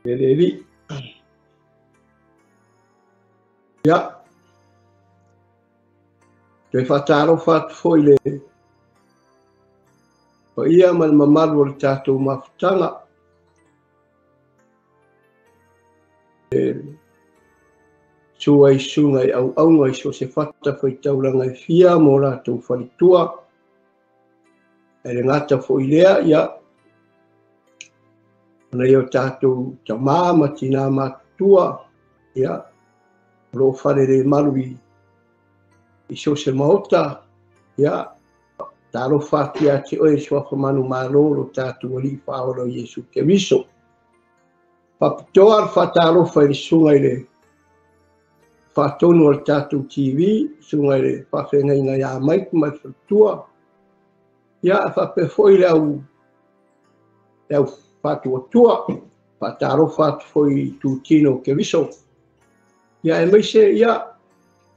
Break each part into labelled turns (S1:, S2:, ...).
S1: Eli. Ya. Te whataro whatu foi le. O ia man mamaru o le tātou mawhutanga. Sua i sunga i au aunga i so se whata whai tauranga i fia mō rātou wharitua. E le ngata foi lea ia. Ana i o tātou ta māma tina mātua. Ia. Ro whare re maru i so se maota. Ia. Taro whātia te oe swafa manu māroro tātou ali whaoro Jesu Keriso. Papitoa whataro whai sunga i le. Whatonu al tātou TV, sunga i le whawhengai ngai a maiku mai whatua. Ia whapewhoi le au whatua tua. Whataro whatwhoi tū tino Keriso. Ia e meise ia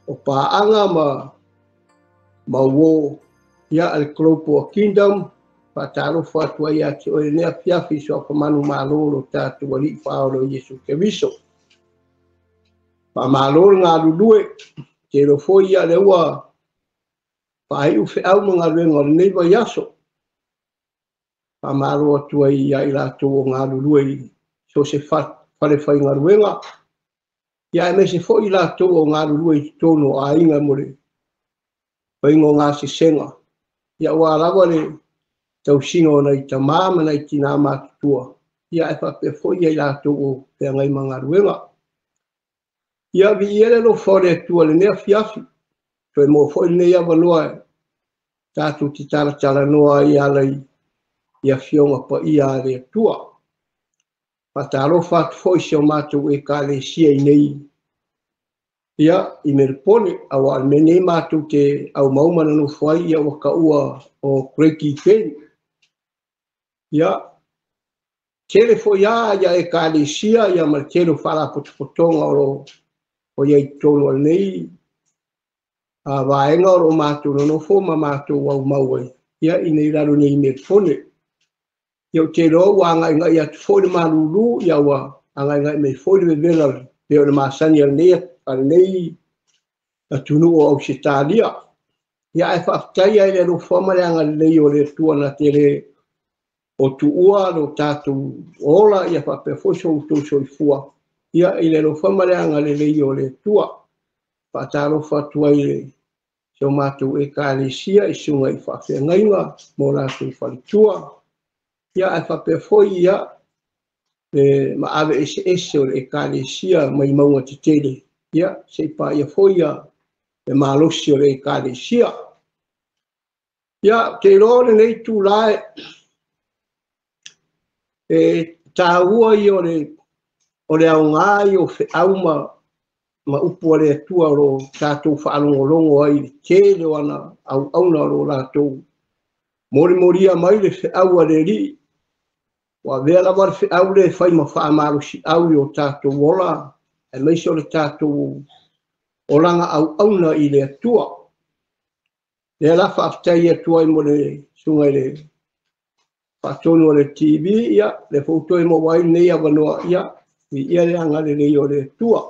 S1: o pāanga ma wō. Ia al Klopo Kingdom, whataro whatua ia te oe nea piafi so a manu māroro tātou ali whaoro Jesu Keriso. Pa māroro ngā rurue, te rofo ia le ua whai uwhi au mga renga o neiva yaso. Pa māroro atua ia i rātou o ngā rurue so se whare whai ngā ruenga. Ia e me se fo i rātou o ngā rurue tono a inga more. Whaingo ngā se senga. Ia ua rawa le tau sino nei ta māma nei tina mātutua. Ia e whapewhoi i rātou o pia ngai mga ruenga. Ia vi ele lo whore atua le nea fiafi. Toi mō whoi nei awa noa e. Tātou ti taratara noa i alai ia fionga pa ia ale atua. Pataro whatu whoi se o mātou e ka le sia i nei. Ia, i merpone, awa mene mātou te au maumana no whai ia waka ua o Craigie Ken. Ia, tere fo ia e ka le sia, ia ma tere whala potopotonga o iai tono al nei. A vaenga o mātou no fo ma mātou au mauai. Ia, i nei raro nei merpone. Ia, te ro wanga inga ia te fōre maruru, ia wa anga inga me fōre me vela, peo na māsani al nei al nei a tunu o au se tālia. Ia e whaftai ai le rofamare anga lei o le tua na tere o tu ua lo tātou ola ia whapewhoso o tō soifua. Ia i le rofamare anga le lei o le tua. Whataro whatua i le so mātou e kālesia i sunga i whawhengainga mō rātou whalitua. Ia e whapewhoi ia ma ave ese o le kālesia mai maunga te tere. Ia, se pa ia foia e malosi o le kālesia. Ia, te rore nei tū lae e tāua i o le au ngai o whi au ma upu o le atua ro tātou whaalongolongo ai te leo ana au auna ro rātou. Moria mai le whi au a le ri. Wa vela war whi au le whai ma whaamarosi au i o tātou wola. E meise o le tātou o langa au auna i le atua. Le lafa aftai atua i mo le sunga i le whatonu o le TV, ia, le fauto i mo wai nei awanoa, ia, i ia le anga le lei o le atua.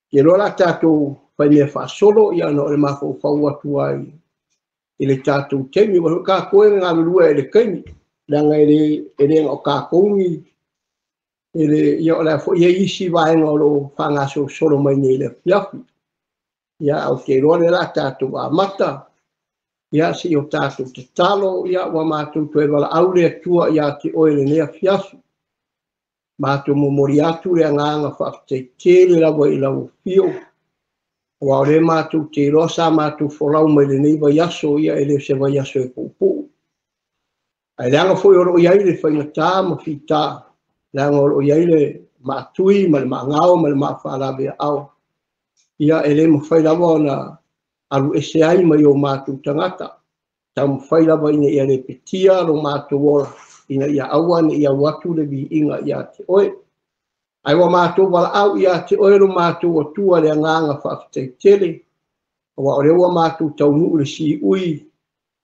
S1: Ke rola tātou whai mea whasolo, ia no le mafau whau atua i le tātou temi, wa ka koe ngā rua e le kaimi, langa e le o ka koungi, ia o la fo ia isi vaenga o lo whangaso solo mai nei le piafi. Ia au te roa le la tātou a mata. Ia si o tātou te talo, ia wa mātou toe wala au le atua ia te oe le nea fiafi. Mātou mo mori atu le anganga whafte tere lawa i lau fio. Wa o le mātou te roa sa mātou wholau mai le nei vai aso ia e le se vai aso e poupo. Ai leanga foi oro iai le whaingatā ma whitā. Langa o iai le mātui, ma le maangao, ma le maawhārawe au. Ia e le mawhai lawa na aru ese ai mai o mātou tangata. Tau mawhai lawa ina ia le petia ro mātou ora. Ina ia awane ia watu le bi inga ia te oe. Ai wa mātou wala au ia te oe ro mātou o tua le anganga whaafitai tele. Wa o rewa mātou tau nuu le si ui.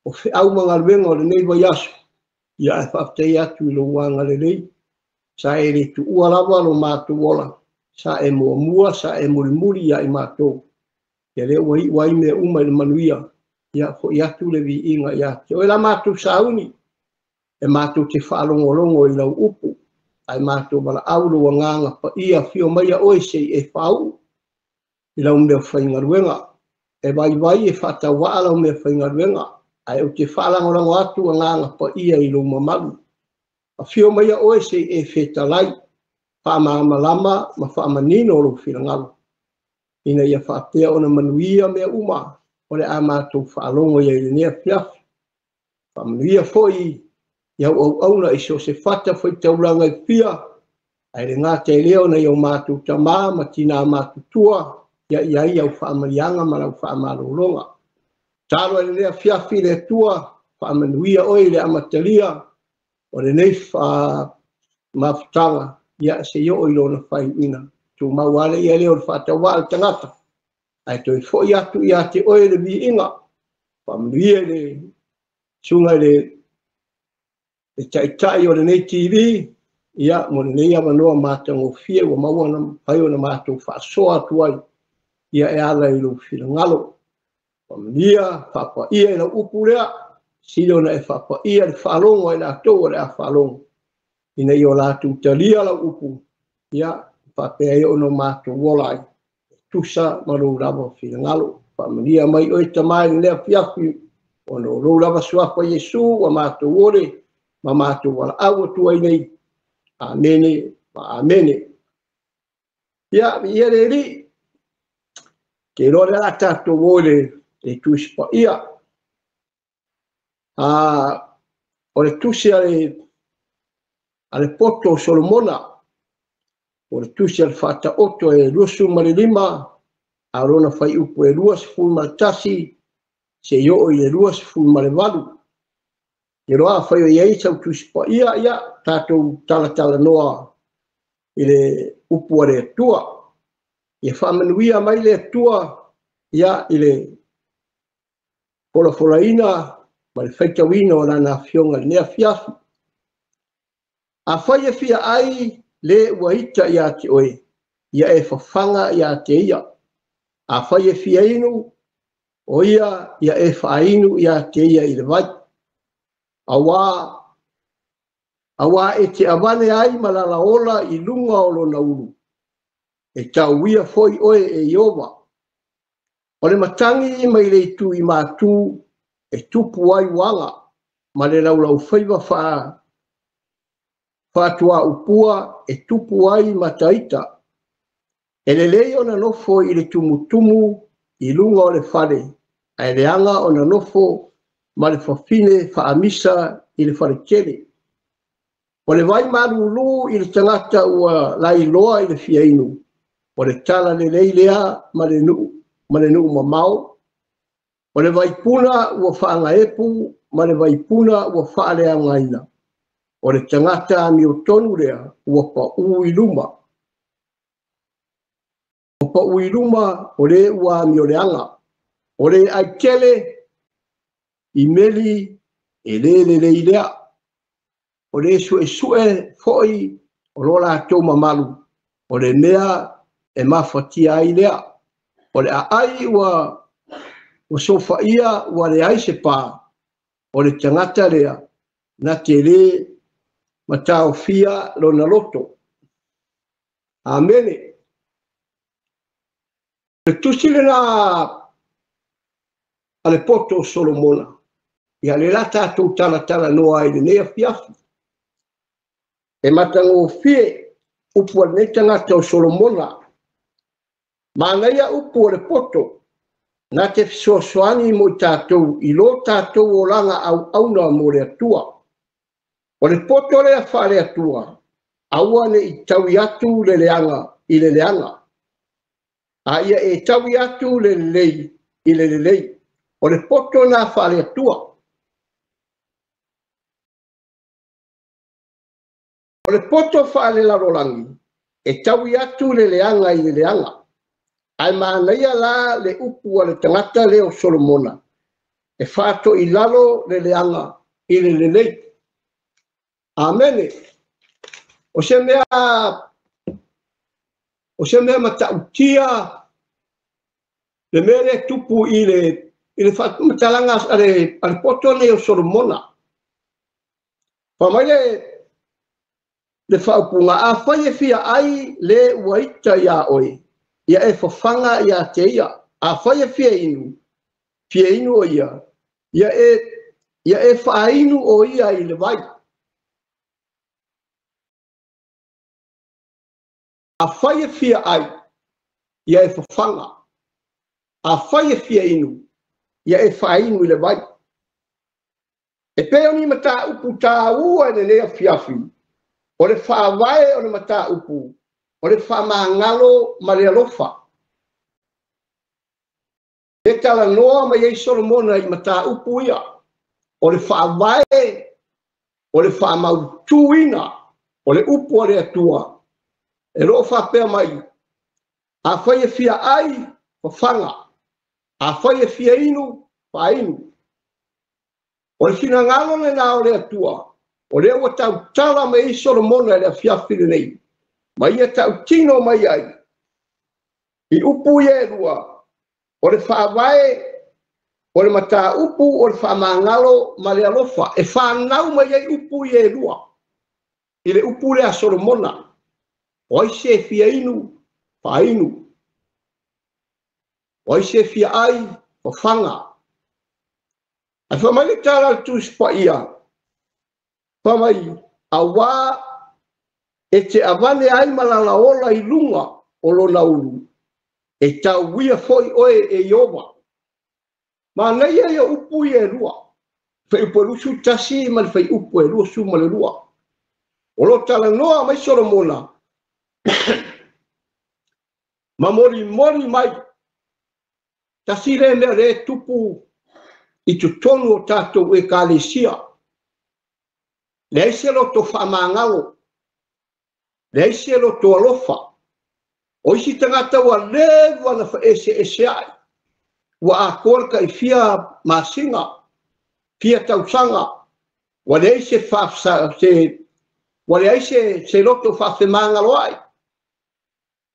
S1: O whi au mga ruenga o le neiva yasu. Ia e whaafitai atu i lo wanga le lei. sa e le tu ua lava lo mātou ola, sa e mua sa e muri ia i mātou. Ia le wai me uma i le manuia, ia fo i atu le vi inga ia. Te oe la mātou sauni, e mātou te whaalongolongo i lau upu, ai mātou wala auro wa nganga pa ia fio maia oe se e whau, i lau mea whaingaruenga. E vai e whata waa lau mea whaingaruenga, ai o te whaalangolango atu wa nganga pa ia i lau mamalu. A fio maia oe se e whetalai, whaamamalama ma whaamanino o lau whirangalo. Ina ia whaatea o na manuia mea uma, o le a mātou whaalongo ia i le nea whiafi. Whaamanuia foi, iau auna i so se whata whai tauranga i whia, ai le ngā te leo na iau mātou tamā, ma tina mātou tua, ia au whaamarianga ma lau whaamalolonga. Taro le nea whiafi le tua, whaamanuia oi le amatalia, o le nei mafutanga, ia se yo i lona whai ina. Tu mawale ia leo le whatawa al tangata. Ai toi fo i atu i ate oe le vi inga. Whaamanuia le sunga le taitai o le nei TV, ia mo le nei amanoa mātango fie, wa maua na pai o na mātou whaasoa atuai, ia e ala i lo whirangalo. Whaamanuia, whapa ia i la upu rea, silo na e whapa ia le whalongo i la atou le a whalongo. Ina i o la tu talia la upu, ia whapea i o no mātou wolai, tusa ma lo rava whirangalo. Whaamanuia mai oi tamai ni lea fiafi, o no lo rava suapa Yesu, wa mātou wole, ma mātou wala awa tuai nei. Amene, ma amene. Ia, ia le li, ke rore la tātou wole, e tuispa ia. O le tusi ale poto Solomona, o le tusi ale whata oto e lusu malilima, a rona whai upu e luas ful maltasi, se yo i le luas ful malevalu. I roa whai o iei sau tusipa ia, tātou tala noa i le upu are atua. I whamanuia mai le atua, ia i le polafolaina, ma le whaitawina o lana fionga nea fiafi. A whai e fia ai le wahita ia te oe, ia e whawhanga ia te ia. A whai e fia inu, o ia e whainu ia te ia i le vai. Awa e te awane ai malala ola i lunga o lona uru. E tau wia foi oe e Iova. O le matangi i mai le tu i mātū e tupu ai wanga, ma le laulau whaiva whātua upua e tupu ai mataita. E le leo na nofo i le tumutumu i lunga o le whare, ai le anga o na nofo ma le whawhine whaamisa i le whare kere. O le vai marulu i le tangata ua lai loa i le fiainu, o le tala le leilea ma le nuu mamau, o le vai puna ua whaanga epu, ma le vai puna ua whaalea ngaina. O le tangata mi o tonu rea ua pa ui luma. O pa ui luma o le ua mi o le anga. O le aikele i meli e le leilea. O le sue foi o lola atou mamalu. O le mea e mawhatia ai lea. O le ai ua sofa ia ua le ai se pā. O le tangata lea na te le matao fia lona loto. Amene. Le tusile na ale poto Solomona. Ia le la tātou tala noa i le nea fiafi. E matango fie upu al nei tangata o Solomona. Ma ngaia upu o le poto. Na te fisoasoani mo i tātou i lo tātou o langa au auna mo le atua. O le poto le a whare atua. Aua ne i taui atu le leanga i le leanga. A ia e taui atu le lei i le lei. O le poto na whare atua. O le poto whale larolangi, e taui atu le leanga i le leanga. Ai maanaia la le upu a le tangata leo Solomona. E whato i lalo le leanga i le lei. Amene. o se mea matautia le mere tupu i le whatumatalanga ale poto nei o Solomona. Pamaile le whaupunga a whaia fia ai le waita ia oi. Ia e whawhanga ia te ia. A whaia fia inu o ia. Ia e whainu o ia i le vai. A whaia fia ai. Ia e whawhanga. A whaia fia inu. Ia e whainu i le vai. E peo ni mata upu tā ua ne lea fiafi. O le whaavae o le mata upu. O le whamangalo ma le alofa. E tala noa ma iei Solomona i mata upu ia. O le whaavae, o le whamautuina, o le upu o le atua. E roa whapea mai. A whaia fia ai, whanga. A whaia fia inu, whainu. O le fina ngalo le nā o le atua. O le ua tau tala ma iei Solomona le a fiafile nei. Ma ia tau tino mai ai. I upu ia rua. O le whaavae, o le mata upu, o le whamangalo ma le alofa. E whanau mai ai upu ia rua. I le upu le a Solomona. O ai se fia inu, whainu. O ai se fia ai, whanga. A whamai le tala tu spa ia. Whamai, a wā e te avane ai malala ola i lunga o lo nauru. E tau wia foi oe e Iova. Ma nei e upu i e rua. Whai upu e rusu tasi ma le whai upu e rua su ma le rua. O lo tala noa mai Solomona. Ma mori mai. Tasi le mea re tupu i tu tonu o tātou e kālesia. Le aise lo to whamangalo. Le aise lo to alofa. O isi tangata wa lewa na wha ese ai. Wa a korka i fia masinga. Fia tausanga. Wa le aise se loto whawhemangalo ai.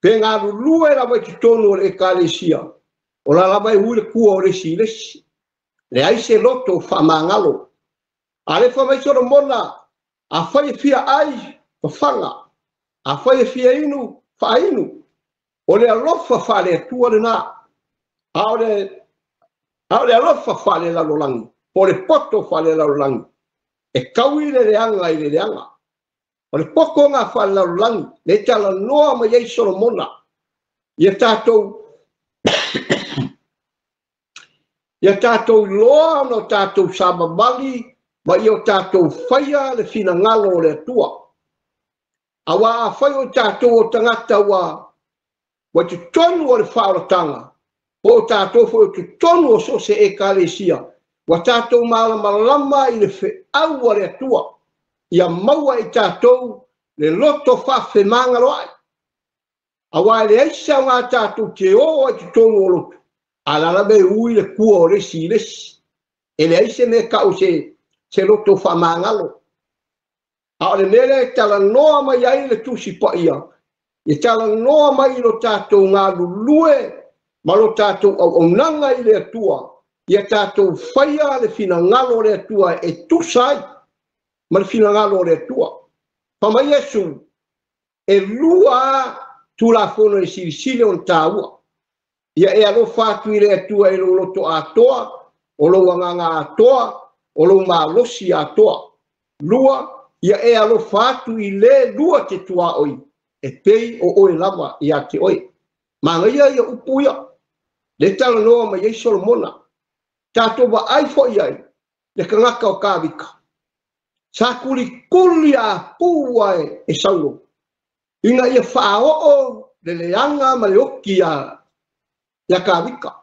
S1: Pe ngā rulua e rawa i tonu o le kālesia. O la rawa i ule kua o le silesi. Le aise loto whamangalo. A le whamai Solomona. A whai fia ai, whanga. A whai fia inu, whainu. O le alofa whale atua le nā. A o le alofa whale lalolangi. O le poto whale lalolangi. E kaui le leanga i le leanga. O le poko ngā whale lalolangi. Le tala noa ma iei Solomona. Ia tātou loa no tātou sababali. Ma i o tātou whaia le fina ngalo o le atua. A wā a whai o tātou o tangata wa te tonu o le whaoratanga. O tātou whai o te tonu o so se e kālesia. Wa tātou malama i le wheau o le atua. Ia maua i tātou le loto whawhemanga roai. A wā le aisa o ngā tātou te o te tonu o loto. A lalabe ui le kua o resi. E le aisa me ka o se loto whamangalo. A le mele tala noa mai ai le tusi pa ia. E tala noa mai lo tātou ngā lulue, ma lo tātou au nanga i le atua. Ia tātou whaia le fina ngalo le atua e tusai, ma le fina ngalo le atua. Pama Yesu, e lua tu la fono e sirisile on tāua. Ia e alo whātu i le atua e lo loto atoa, o lo wanganga atoa, o lo malosi atoa. Lua, ia e alo fatu i le lua te tua oi. E pei o oe lava i a te oi. Manga ia upu ia. Le tala noa ma iei Solomona. Tātou wa ai fo iai. Le kangaka o kāwika. Sa kuli a pua e saulo. Inga ia whaao le leanga ma le oki a kāwika.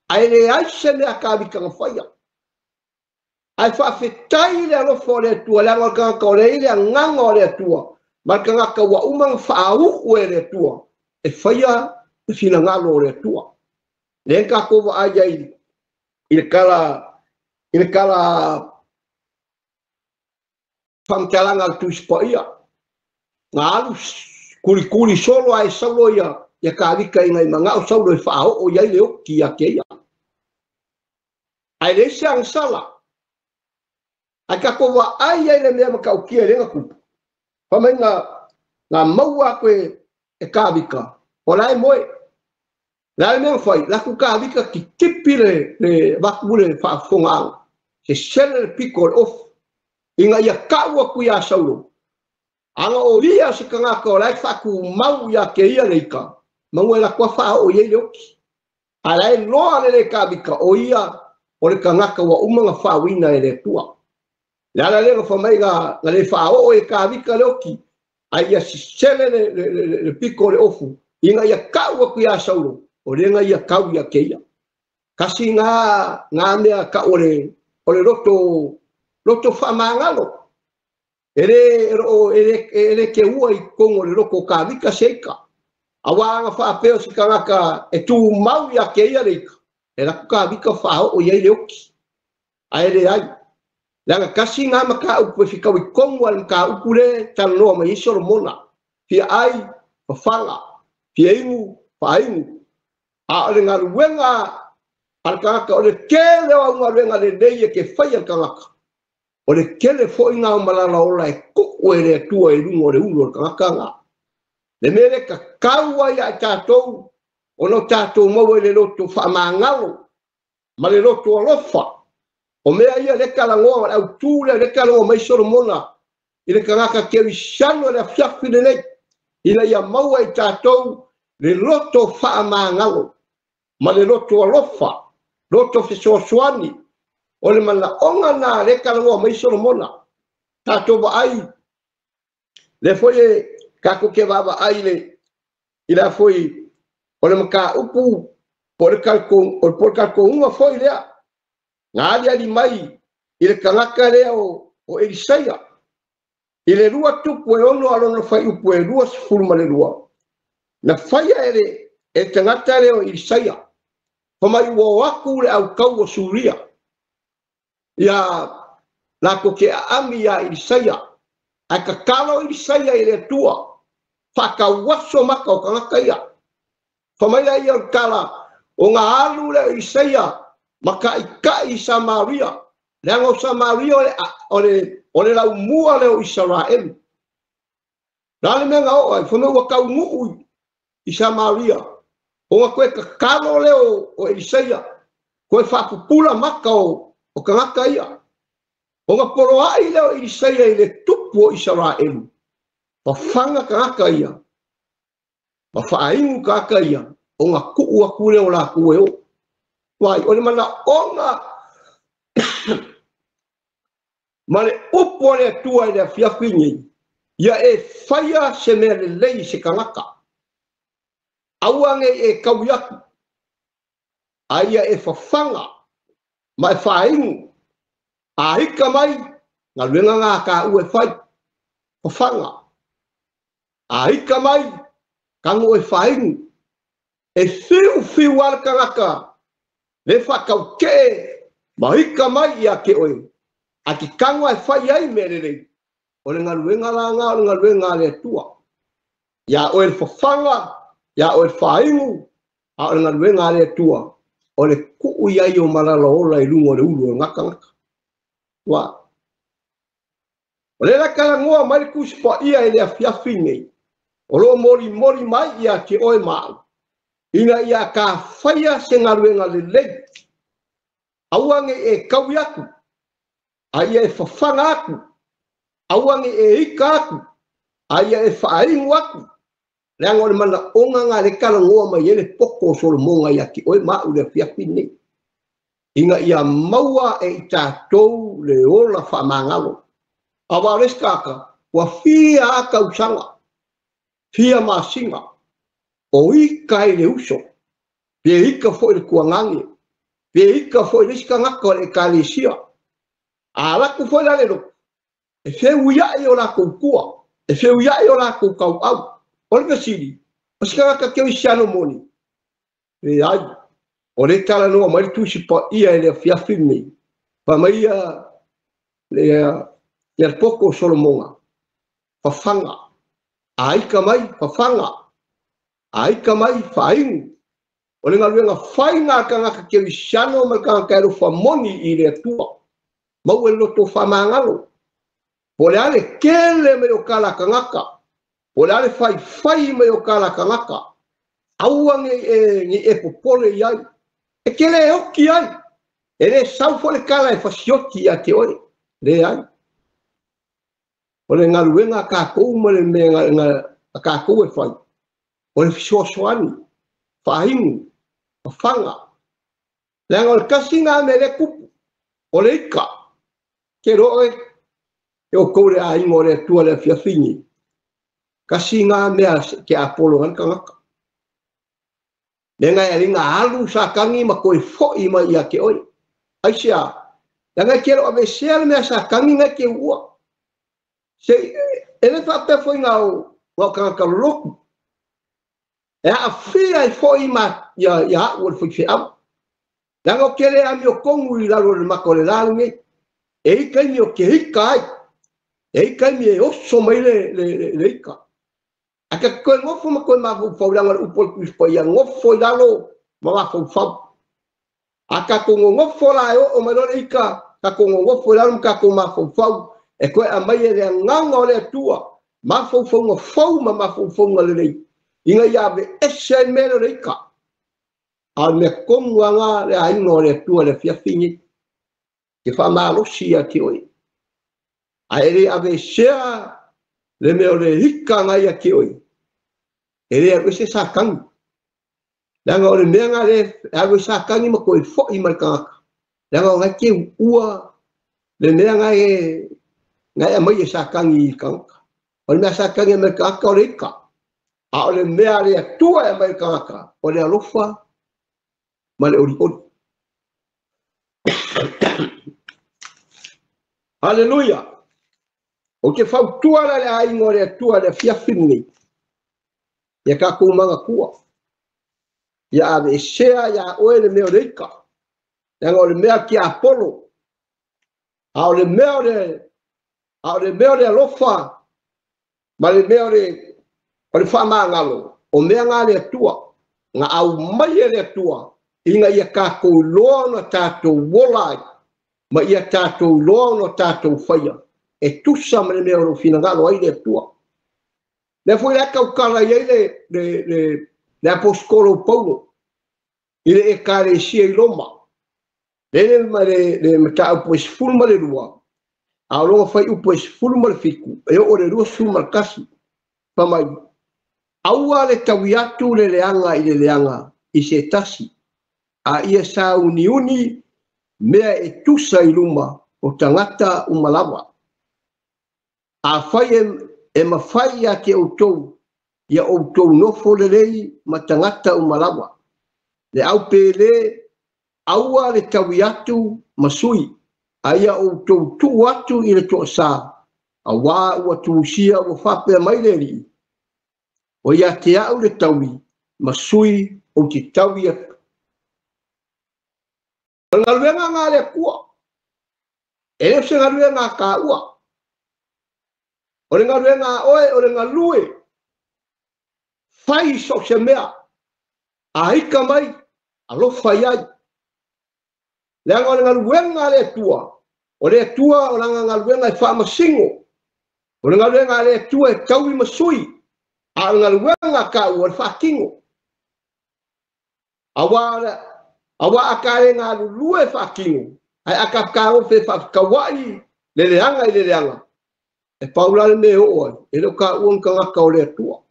S1: Ai le aise le a kāwika nga whaia. Ai whawhetai le alofo le atua, le angakanga o le ile anganga o le atua. Markangaka wa umang whauku e le atua. E whaia e whina ngalo o le atua. Le nkako wa aia i le kala whamtalanga al tuispa ia. ngalu kuli solo ai saulo ia kavika ingai mangau saulo e fao o ia leo kia keia ai le sang sala ai ka ko wa ai le me ma ka kia le ku pa mai nga maua ko e kavika o lai moi lai me foi la ku kavika ki tipile le vakule fa fonga se sel pikol off inga ia kaua ku ia saulo anga o ia se kanga ko lai fa ku mau ia ke ia leika manguela kwa fa o ye yoki ala no ale kavika o ia o le kanga ka wa umanga fa wina ele tua la la le fa mai ga le fa o e kavika loki ai ia sele le piko le ofu inga ia kaua ku ia saulo o le nga ia kau ia ke ia kasi nga mea ka ole loto fa mangalo ele ke ua i kongo le roko kavika seika awanga fa apeo si kangaka e tu mau ya ke ia leika e la kavika fa o ia le oki ai le ai langa kasi nga maka upu fika wi kongo al ka upule tan no ma isoro mona fi ai fa fanga fi ingu fa ingu a le nga ruenga al kangaka o le kele o nga ruenga le dei ke fai al kangaka o le kele fo inga o malala o lai kuku e le tua e lungo le ulo kangaka nga le mere ka kaua ia tātou o no tātou mau e le loto whaamangalo ma le loto alofa o mea ia le kalangoa au tūle le kalangoa mai soro mona i le kangaka kewi sano le fiafi le nei i le ia mau e tātou le loto whaamangalo ma le loto alofa loto fisoasuani o le mana onga na le kalangoa mai soro mona tātou ba ai le foie kako ke baba aile ila foi o le maka upu por kalko uma foi lea ngali ali mai ile kalaka lea o Elisaia ile rua tupu e ono alona fai upu e rua sifuruma le rua na faia ele e tangata lea o Elisaia pamai ua waku le au kau o Suria ia lako ke ami ya Elisaia ai ka kalo Elisaia ile tua whakawaso maka o kangaka ia. Whamaia ia kala o ngā alu le Elisaia maka i kai Samaria. Leango Samaria o le lau mua le o Israel. Rale mea ngā o ai, whamau wakau nguu i Samaria. O ngā koe ka kalo le o Elisaia. Koe whakupula maka o kangaka ia. O ngā poroai le o Elisaia i le tupu o Israel. Whanga kangaka ia. Whaaingu kangaka ia. O ngā kuu a kule o la kue o. Wai, o le mana o ngā ma le upo le atua i le fiafingi. Ia e whaia se mea le lei se kangaka. Auange e kauiaku. Aia e whawhanga. Ma e whaingu. A hika mai. Ngā luenga ngā ka ue whai. Whawhanga. A hika mai, kango e whaingu, e whiu ala kangaka, le whakau ke, ma hika mai ia ke oe, a ki kango e whai ai mererei, o le ngaruenga la ngā, o le ngaruenga le tua, ia oe le whawhanga, ia oe le whaingu, a o le ngaruenga le tua, o le kuu iai o marala ola i lungo le ulu o ngaka ngaka. Wa. O le la kalangoa mai kuspa ia e le afiafinei, o lo mori mai ia ke oe mau. Ina ia ka whaia se ngaruenga le lei. Auange e kaui aku. Aia e whawhanga aku. Auange e ika aku. Aia e whaingu aku. Leanga o le mana onga ngā le kalangoa mai ele poko solo monga ia ke oe mau le fiapine. Ina ia maua e i tātou le ola whamangalo. Awa reskaka, wa fia aka usanga. Fia masinga, o ika i le uso, pia ika fo i le kuangangi, pia ika fo i le skangaka o le kalesia, a laku fo i la lero, e feu iai o la koukua, e feu iai o la koukau au, o le kasiri, o skangaka keo i siano moni, e ai, o le tala noa mai tusi pa ia e le fiafimi, pa mai le poko solomonga, pa fanga, ai ka mai whawhanga, ai ka mai whaingu. O le ngaluenga whainga ka ngaka ke wisiano ma ka ngaka whamoni i le atua. Mau e loto whamangalo. Po le ale kele me o kala ka ngaka. Po le ale whai me o kala ka ngaka. Aua ngi e popole iai. E kele e hoki ai. E le saufo le kala e whasioti a te oi. Le ai. O le ngaluenga ka kou ma le mea ka kou e whai. O le fisoasoani. Whahingu. Whanga. Le ngol kasi ngā me le kupu. O le ika. Ke roe. E o koure a ingo le tua le fiawhingi. Kasi ngā mea ke apolo ngan ka ngaka. Le ngai aringa alu sa kangi ma koe fo i ma ia ke oi. Aisia. Le ngai kero ave sea le mea sa kangi ngai ke ua. Se ele whape fo i ngau ka ngaka loku. E a whia i fo i ma ia ua le fo i whiau. Le ngau kere a mi o kongu i lalo le mako le lalungi. E ika i mi o ke hika ai. E ika i mi e oso mai le ika. Aka koe ngofo ma koe mawau whauranga le upol kuispa ia ngofo i lalo ma wafau whau. Aka kongo ngofo la e o mai le ika. Ka kongo ngofo i lalo ka kongo mawau whau. E koe a mai e rea nganga o le atua. Mawau whau ngā whau ma mawau whau ngā le rei. Inga iawe ese mele le ika. A me kongo anga le ainga o le atua le fiawhingi. Ke whamalosi a te oi. A ere ave sea le meo le hika ngai a ke oi. Ere ave se sa kangi. Langa o le mea ngā le ave sa kangi ma koe fo i marikangaka. Langa o ngai ke ua le mea ngai a mai e sa kangi i kangaka. O le mea sa kangi a marikangaka o le hika. A o le mea le atua e marikangaka. O le alofa ma le ori ori. Hallelujah. O ke whautuara le aingo le atua le fiawhingi. Ia ka kumanga kua. Ia ave e sea ia oe le meo reika. Ia o le mea ki Apollo. A o le mea le alofa. Ma le mea le whamangalo. O mea ngā le atua. Ngā au mai e le atua. Inga ia ka kou loa na tātou wolai. Ma ia tātou loa na tātou whaia. E tusa ma le mea o fina ngalo ai le atua. Le foi la kaukala iai le apostolo Paulo. Ile e kare sia i Roma. Le mata upo es fulma le rua. A longa fai upo es fulma le fiku. E o le rua suma kasi. Pamai. Aua le tawiatu le leanga i le leanga. I se tasi. A ia sa uni mea e tusa i luma o tangata umalawa. A fai e mawhai a ke outou, ia outou nofo le lei ma tangata umalawa. Le au pele, aua le tawi atu masui, a ia outou tu atu i le toa sa, a wā ua tuusia ua whapea mai le ri. O ia te au le tawi, masui o te tawi atu. Ngaluenga ngā le kua, e le se ngaluenga ka ua. O le ngaluenga oe, o le ngalue, fai so se mea, a hika mai, a lofa iai. Leanga o le ngaluenga le tua, o le tua o langa ngaluenga e wha masingo, o le ngaluenga le tua e taui masui, a le ngaluenga ka ua le wha kingo. Awa akare ngā lulue wha kingo, ai akapkaro fe wha kawai, le leanga i le leanga. E paula le me o e lo ka uang ka ngaka o le atua.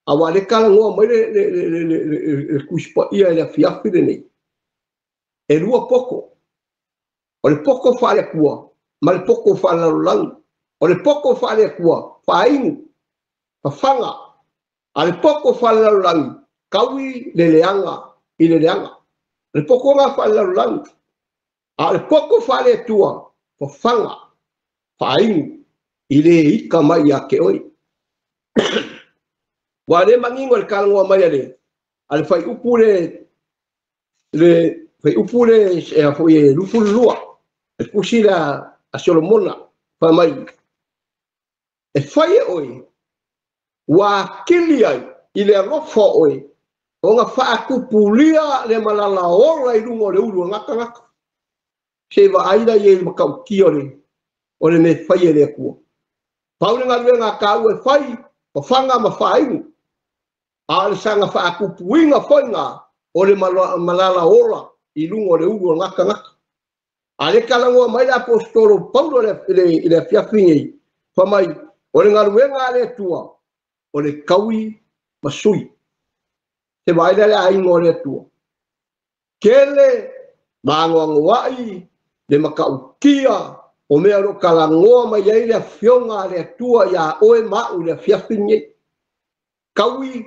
S1: Awa le kala ngoa mai le kuspa ia e le fiafi le nei. E lua poko. O le poko wha le kua, ma le poko wha le langi. O le poko wha le kua, wha ingu, wha whanga. A le poko wha le langi, kawi le leanga i le leanga. Le poko ngā wha le langi. A le poko wha le atua, wha whanga, wha ingu. Ile ika mai a ke oi. Wa le mangingo le kalangoa mai ale. Ale fai upu fai upu e a foi e lupu lua. E kusi la a Solomona. Fa mai. E fai e oi. wa kili ai i le rofa oe o nga whaakupulia le malala ola i rungo le uru ngaka ngaka. Se wa aida i e makau kiore o le me whai le kua. Paule ngā ruenga ka ue whai o whanga ma whaingu. A le sanga whaakupuinga whainga o le malala ola i rungo le uru ngaka ngaka. A le kalangoa mai le apostolo Paulo le fiafingi whamai o le ngā ruenga le tua o le kaui masui. Se vaida le aingo le tua. Kele maangoangoai le makau kia o mea ro kalangoa mai ai le fionga le tua ia oe mau le fiafingi. Kaui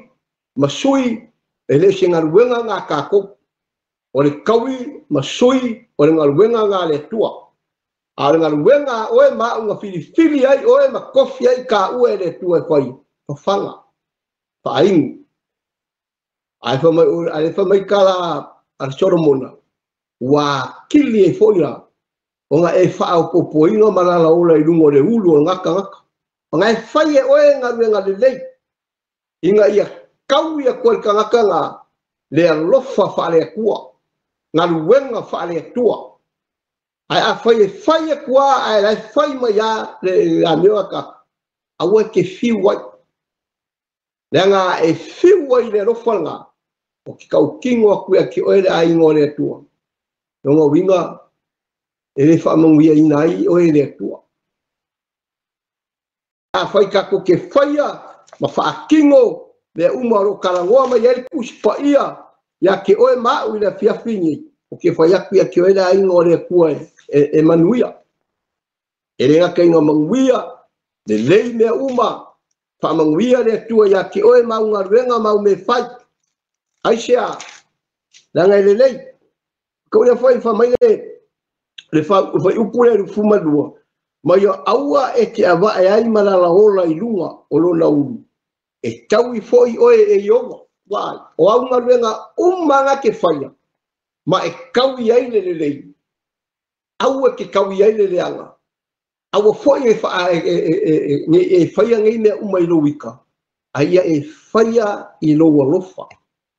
S1: masui e le se ngā ruenga ngā kako. O le kaui masui o le ngā ruenga ngā le tua. A le ngā ruenga oe mau ngā filifili ai oe ma kofi ai ka ue le tua e whai. Whanga. Whaingu. Ai whamai kala ar soromona. Wa kili e whoira. O ngā e whao popo inga malala ola i rungo le ulu o ngaka ngaka. O ngā e whai e oe ngā ruenga le lei. Inga ia kau ia koe ka ngaka ngā le alofa whaale kua. Ngā ruenga whaale tua. Ai a whai e kua ai lai whai mai a le amea ka. Aua ke whiwai. Le ngā e whiwai le rofanga. O ki kau kingo a kuia ki oe le aingo le tua. Nonga winga e le whamanguia inai oe le tua. A whai kako ke whaia ma wha kingo le umaro karangoa mai ele kuspa ia ya ke oe mau i le fiafingi o ke whai akuia ki oe le aingo le kua e manuia. E renga keinga manguia le lei mea uma whamanguia le tua ya ke oe mau ngā ruenga mau me whai. Aisea, langa le lei. Ko le foi fa mai le fa foi upule ru fuma lua. Ma yo aua e te ava e ai malala ola i lunga o lo na ulu. E tau i foi oe e yonga. Wai, o au ngā ruenga umanga ke whaia. Ma e kau i ai le lei. Aua ke kau i ai le leanga. Aua foi e whaia ngai mea uma i lo wika. Aia e whaia i lo alofa.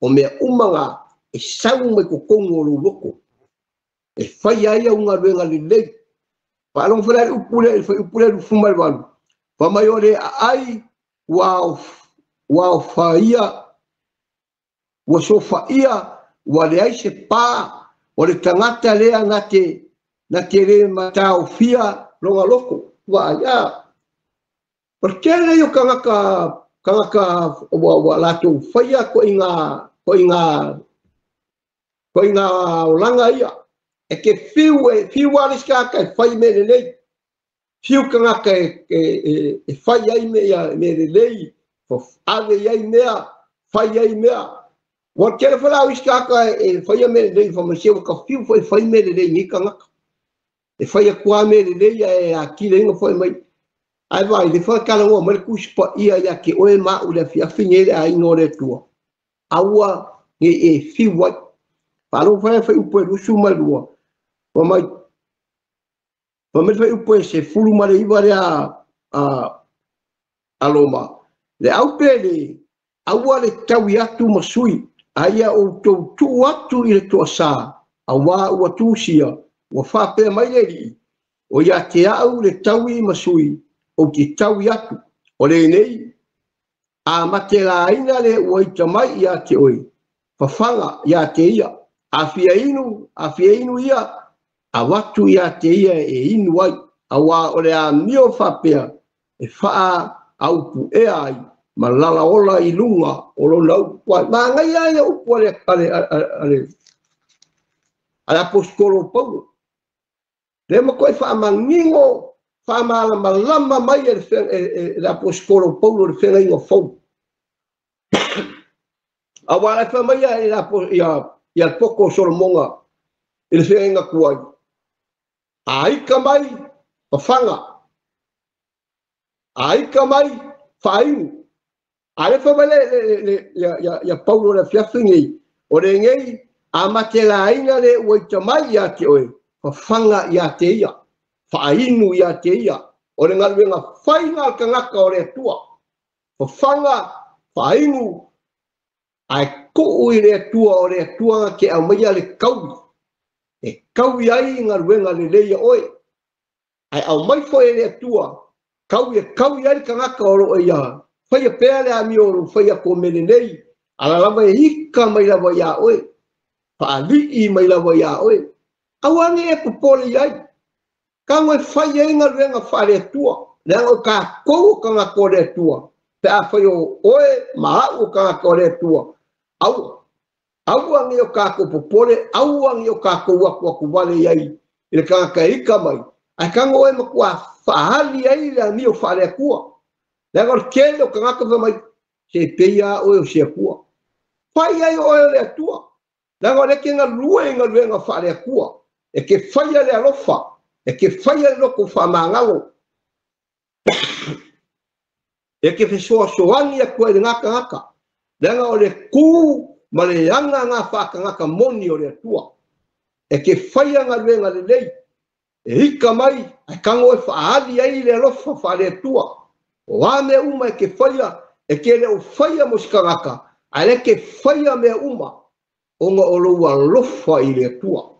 S1: O mea umanga e sau mai ko kongo lo loko. E whai ai au ngā ruenga le lei. Pālong whanai upule lu fumai wanu. Whamai ore ai wao whaia, wa so whaia, wa le ai se pā, o le tangata lea na te re matao fia longa loko. Wa ia. Por kere yo kangaka wa lato whaia ko inga olanga ia. E ke fiu ariska ka whai me le lei. Fiu kangaka e whai ai me le lei. Ave ai mea, whai ai mea. Wa kere whalau iska ka e whai me le lei. Whamaseo ka fiu whai me le lei ni kangaka. E whai a kua me le lei e a kile inga whai mai. Ai vai, le whai karangoa mai kuspa ia ia ke oe mau le fiafingere a ingore tua. Aua e fiu wai. Palo whai upo e rusu mai lua. Wamai whai upo e se fulu mare iwa a loma. Le au pele, aua le tawi atu masui. Aia o tau tu atu i le toa sā. A wā ua tūsia. Wa whapea mai le ri. O ia te au le tawi masui. O ki tawi atu. O le nei. A mate la aina le ua ita mai ia te oi. Whawhanga ia te ia. A fia inu ia. A watu ia te ia e inu ai. A wā o le a mio whapea. E whaa au pu e ai. Ma lala ola i lunga. O lo lau kwai. Ma ngai ai upu ale apostolo Paulo. Le ma koe wha mangingo. Wha malama mai e apostolo Paulo le whenga ingo fau. A wā e wha mai e al poko solomonga. E le whenga inga kuai. Aika mai whanga. Aika mai whaingu. A le wha mai le Paulo le whiawhingi. O le ngei. A mate la aina le uaita mai ia te oe. Whanga ia te ia. Whainu ia te ia. O le ngaruenga whainga kangaka o le tua. fanga faingu ai ko ile tua o le tua ke a mai le kau e kau ai ngaruenga le le oi ai au mai foi le tua kau ai kanga ka oro ia foi pe ale ami oro foi ko menei ala lava hika mai lava ia oi pa ali mai lava ia oi awangi e popoli ai kangwe fai ai ngaruenga fa le tua le ka ko kanga ko le tua pe a foi o oe ma o kanga ko le tua au angi o kako popole angi o kako waku wale yai ile kanga ika mai ai kanga oe makua fahali ai le mi o fale kua le ngor kelo kanga ka mai se peia o se kua fai ai o le tua le ngor le kinga luenga fale kua e ke fai le alofa e ke fai le loko fa mangalo e ke fe soangi a kua le ngaka le ngor le ku ma le anga nga whakangaka moni o le atua. E ke whaia ngā ruenga le lei. E hika mai, ai kango e whaali ai le alofa wha le atua. O a mea uma e ke whaia, e ke leo whaia mo sikangaka. Ai le ke whaia mea uma, o ngā oloua lofa i le atua.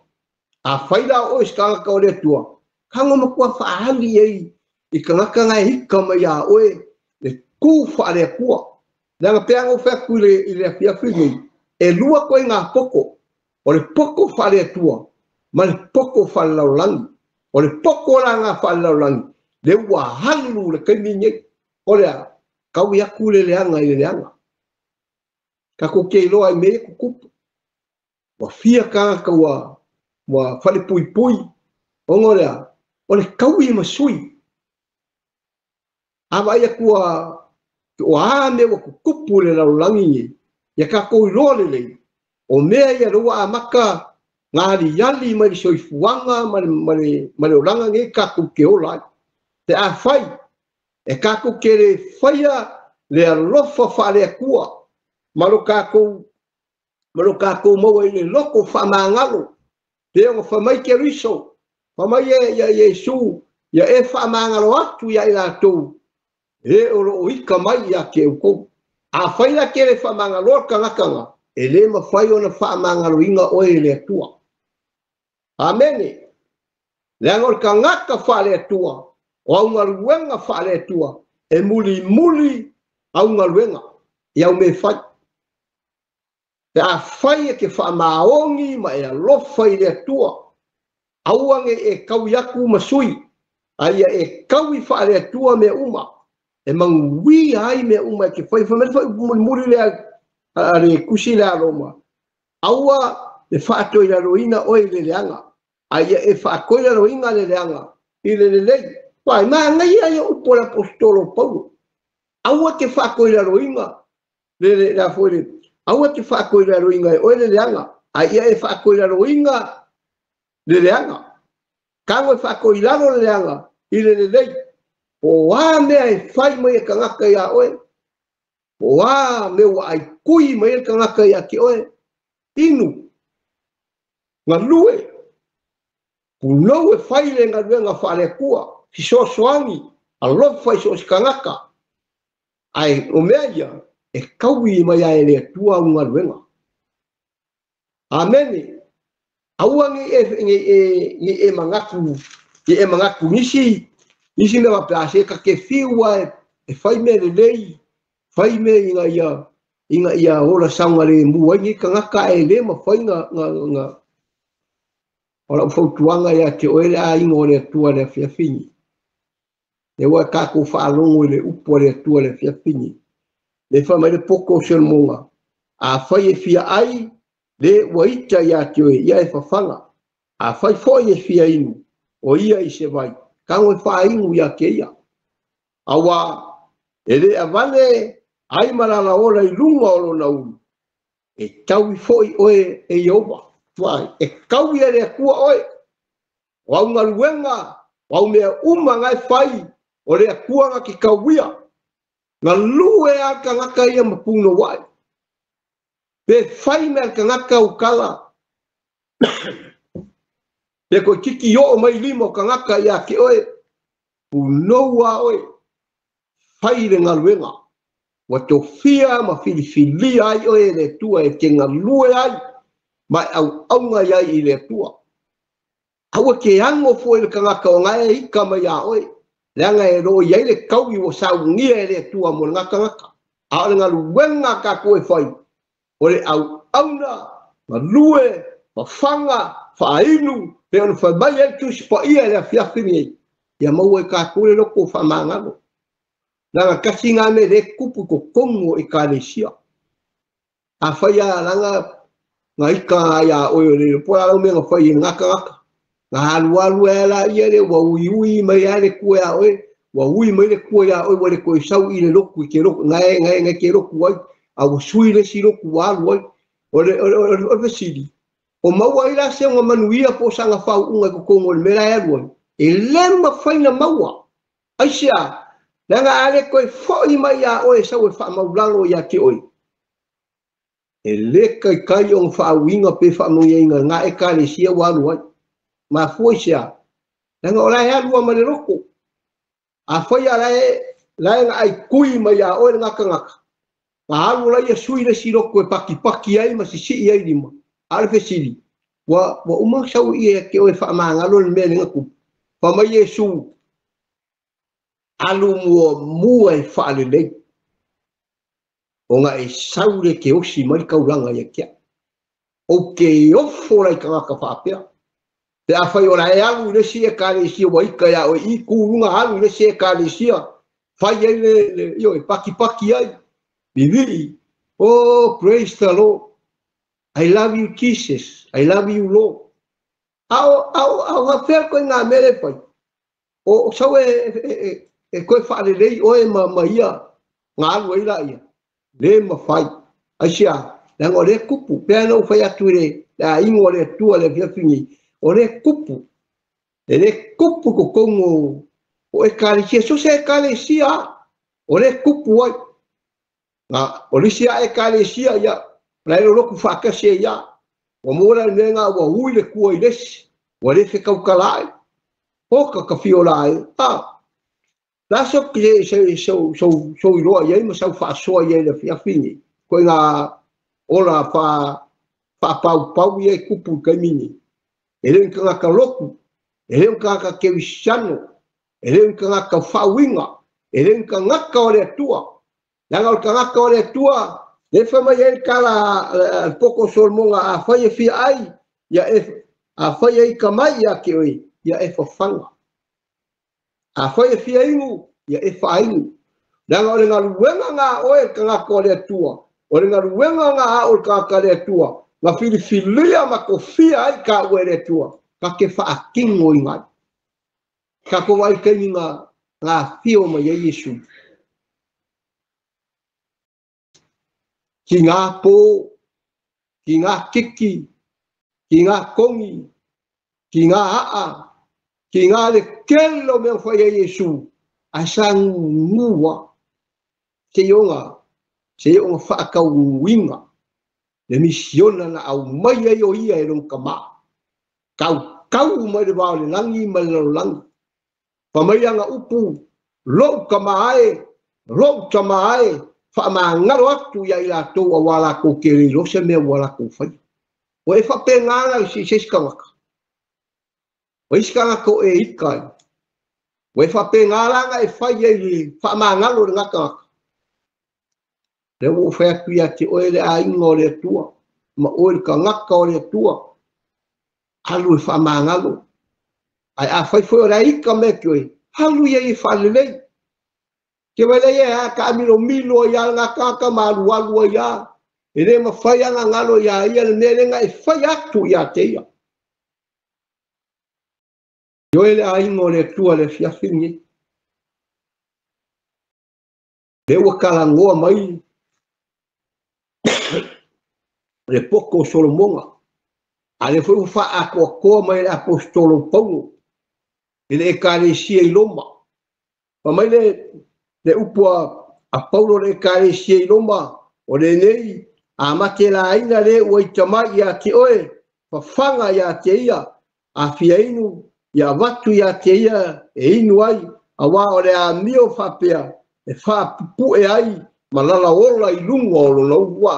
S1: A whaila o sikangaka o le atua. Kango makua whaali ai, i kangaka ngai hika mai a oe, le ku wha le atua. Nanga peango whaku i le apia whingui. E lua koe ngā poko, o le poko whare atua, ma le poko whare laulangi, o le poko la ngā whare laulangi, le ua halu le kaimini, o le a, kau i aku le leanga i le leanga. Ka ko kei loa i mea kukupu, wa fia kanga ka wa whare pui pui, o ngō le a, o le kau i masui. Awa i aku o a mea wa kukupu le laulangi ni, ia ka koi lole le o mea ia roa a maka ngāri yali mai soifuanga mai o ranga nge ka kuke o lai te a whai e ka kuke le whaia le alofa whare kua maro ka kou maua i le loko whamangalo te o whamai ke riso whamai ia Yesu ia e whamangalo atu ia i la tau e oro o ika mai ia ke ukou a whaila kere whamangaloa kangakanga, e le ma whai o na whamangalo inga oe le atua. Amene, le angor kangaka whale atua, o au ngaruenga whale atua, e muli au ngaruenga, i au me whai. Te a whai e ke whamaongi ma e alofa i le atua, auange e kau yaku masui, aia e kau i whale atua me uma, e mangui ai me uma ke fai muri le kusi le aroma aua le fato i la roina o le leanga ai e fa ko la roina le leanga i le lei pai ma ngai ai o por apostolo Paulo aua ke fa ko la roina le la foi aua ke fa ko la roina o le leanga ai e fa ko la roina le leanga kango fa ko la le leanga i le lei o wa me ai fai mai kangaka ia oe o wa me wa ai kui mai kangaka ia ki oe inu nga lue puno e fai le nga lue nga fale kua si so soangi a lo fai so kangaka ai o me ia e kaui mai ai le tua nga lue nga ameni awangi e mangaku nisi me wapase ka ke fiwa e fai me le lei fai me inga ia ora sanga le muangi ka ngaka e le ma fai nga ora fautuanga ia te oele a inga ore tua le fiafini e wa ka ko fa longo le upo le tua le fiafini le fa mai le poko sermonga a fai e fia ai le waita ia te oe ia e fafanga a fai foi e fia inu o ia i se vai kango fa ingu ya keia awa ele avale ai marala ora i lunga o na u e tau foi oe e yoba vai e kau ia le kua oe wa unga luenga wa me uma ngai fai o le kua nga ki kauia na lue a kangaka ia mapuno wai pe fai me kangaka ukala pe ko kiki yo mai limo kangaka ia ki oe punoa oe fai le ngaluenga wa tofia ma fili ai o e le tua e ke ngalue ai mai au nga ia i le tua awa ke ango fo le kanga ka nga e ika mai a oi langa e ro ia le kau i o sa ngia e le tua mo nga kanga a nga luenga ka ko e fai o le au na ma lue ma fanga fa inu pe on fa mai e tu spa ia le fia fini ia mau e ka ko le loko fa mangalo langa kasi nga me le kupu ko kongo e kalesia a faya langa nga ika ya o le po la me nga fai nga ka nga alu ela ia le wa ui mai ale ku ya o wa ui mai le ku ya o le ko sau i le loku ke ro nga ke ro ku ai a o sui le si ro ku alu o vesidi o mau ai la se nga manuia po sanga fa unga ko kongo le mera ya lu e le ma fai na maua aisia langa ale ko foi mai ya o sa o fa maulalo ya ke oi e le kai on fa winga pe fa mo yenga nga e ka le sia wa lu ma foi sia langa ora ya lu ma le roko a foi ya la ai kui mai ya o nga kanga ma alu la ya sui le si roko e paki ai ma si ai lima al fesili wa uma sau ia ke o fa ma ngalo le me nga ku fa mai yesu alu mua e fa le le o nga e saure ke o si mai kauranga ia kia o ke ofo lai ka fa pea te a fai ora e alu le si e kare si o ika ya o i kurunga alu le si e kare si fai le io e paki ai bibi oh praise the Lord I love you Jesus I love you Lord au ha fer ko nga mere pai o sau e ko fa le le o e ma ia nga alu ila ia le ma fai asia la ngore kupu pe no fai ature la ingore tu le via fini ore kupu ko kongo o e kali so se kali sia ore kupu ai na ore sia e kali sia ya la ro ku fa ka se ya o mora le nga wa hui le ku ai des ore fe ka kala o ka fiola la so que so ro ai ma sa fa so ai le fia fini ko nga ola fa pau ye kupu kamini ele ka loku ele ka kevisano ele ka fawinga ele ka ole tua la ka ole tua le fa mai el kala poco solmonga a fa ye fi ai ya a fa ye kamai ya ke oi ya e fa fanga a fa ye fi aingu ya e fa aingu la nga luenga nga o e ka ole tua o nga luenga nga o ka ole tua ma filia ma kofia ai ka wele tua ka ke fa kingo inga ka ko wai ke nga fio ma Yesu ki nga po ki nga kiki ki nga kongi ki nga ki nga le kello me fa Yesu asang muwa se yonga fa ka winga le misiona na au mai yo ia e long kama kau mai de vale langi mai lo lang pa mai anga upu lo kama ai fa ma ngaro atu ya ila to wala ko keri lo se me wala ko fai o e fa pe ngala si se skawaka o iskanga ko e ikai o e fa pe ngala nga e fai e fa ma ngalo ngaka le wo fa ku ya ti o le a ingore tua ma o ka ngaka o le tua halu fa mangalo ai a fai foi ora ika me koi halu ye fa le ke wele ye ka milo ya ngaka malu alu ya ele ma fai nga ngalo ya ia le nga e fai atu ya te ya yo ele a ingore tua le fia fini le wo kala ngoa mai le poco solomonga ale foi fa a ko mai apostolo Paulo ele carecia i loma pa mai le upo a Paulo le carecia i loma o le nei a matela ina le o itama ia te oe fa fanga ia te ia a fia inu ia watu ia te ia e inu ai a wa o le a mio fa pea e fa pupu e ai malala ola I lunga o lo wa